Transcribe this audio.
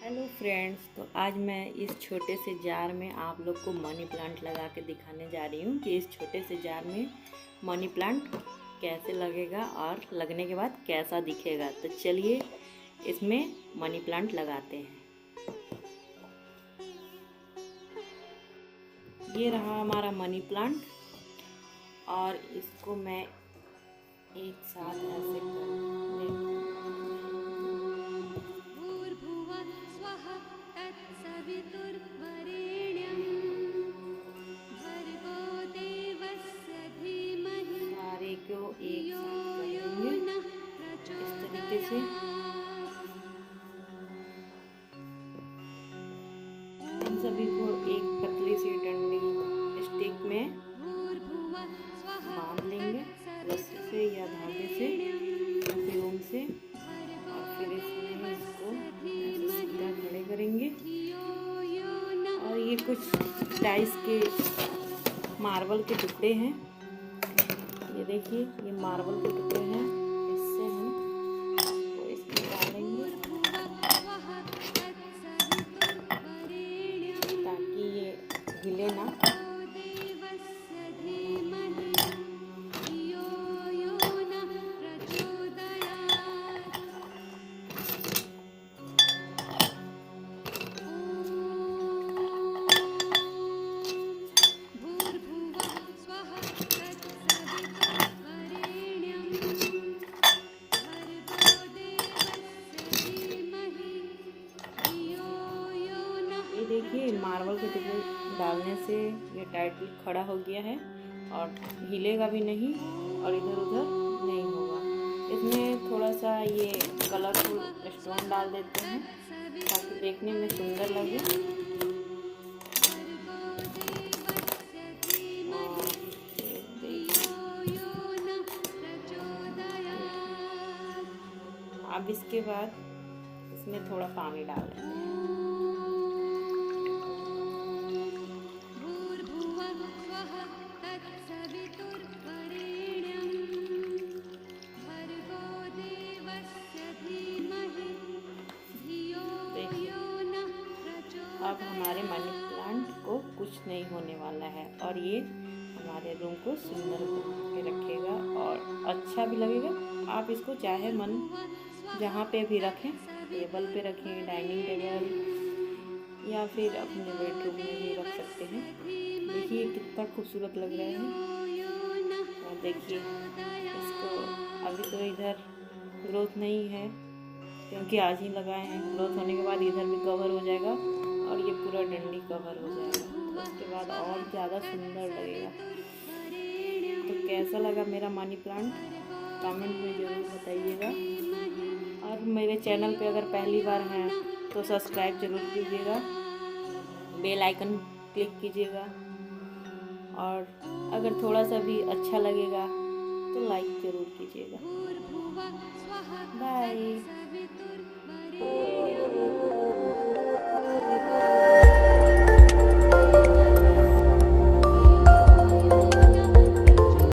Hello friends, तो आज मैं इस छोटे से जार में आप लोग को मनी प्लांट लगा के दिखाने जा रही हूँ कि इस छोटे से जार में मनी प्लांट कैसे लगेगा और लगने के बाद कैसा दिखेगा। तो चलिए इसमें मनी प्लांट लगाते हैं। ये रहा हमारा मनी प्लांट और इसको मैं एक साथ ऐसे कर सारे को एक साथ करेंगे इस तरीके से। इन सभी को एक पतली सी डंडी स्टिक में बांध लेंगे रस्सी से या धागे से या फिर ऊन से, और फिर इसमें इसको ऐसे सीधा खड़े करेंगे। और ये कुछ टाइल्स के मार्बल के टुकड़े हैं, ये देखिए ये मार्बल के टुकड़े हैं। इससे हम इसको इसमें डालेंगे ताकि ये हिले ना। देखिए मार्बल के टुकड़े डालने से ये टाइटली खड़ा हो गया है और हिलेगा भी नहीं और इधर उधर नहीं होगा। इसमें थोड़ा सा ये कलरफुल स्टोन डाल देते हैं ताकि देखने में सुंदर लगे। अब इसके बाद इसमें थोड़ा पानी डाल देते हैं। अब हमारे मनी प्लांट को कुछ नहीं होने वाला है और ये हमारे रूम को सुंदर बना के रखेगा और अच्छा भी लगेगा। आप इसको चाहे मन जहाँ पे भी रखें, टेबल पे रखें, डाइनिंग टेबल या फिर अपने बेडरूम में भी रख सकते हैं। देखिए कितना खूबसूरत लग रहा है। और देखिए इसको अभी तो इधर ग्रोथ नहीं है क्योंकि आज ही लगाए हैं। ग्रोथ होने के बाद इधर भी कवर हो जाएगा और ये पूरा डंडी कवर हो जाएगा, उसके बाद और ज़्यादा सुंदर लगेगा। तो कैसा लगा मेरा मनी प्लांट कमेंट में ज़रूर बताइएगा। और मेरे चैनल पे अगर पहली बार हैं तो सब्सक्राइब ज़रूर कीजिएगा, बेल आइकन क्लिक कीजिएगा और अगर थोड़ा सा भी अच्छा लगेगा तो लाइक ज़रूर कीजिएगा। बाय।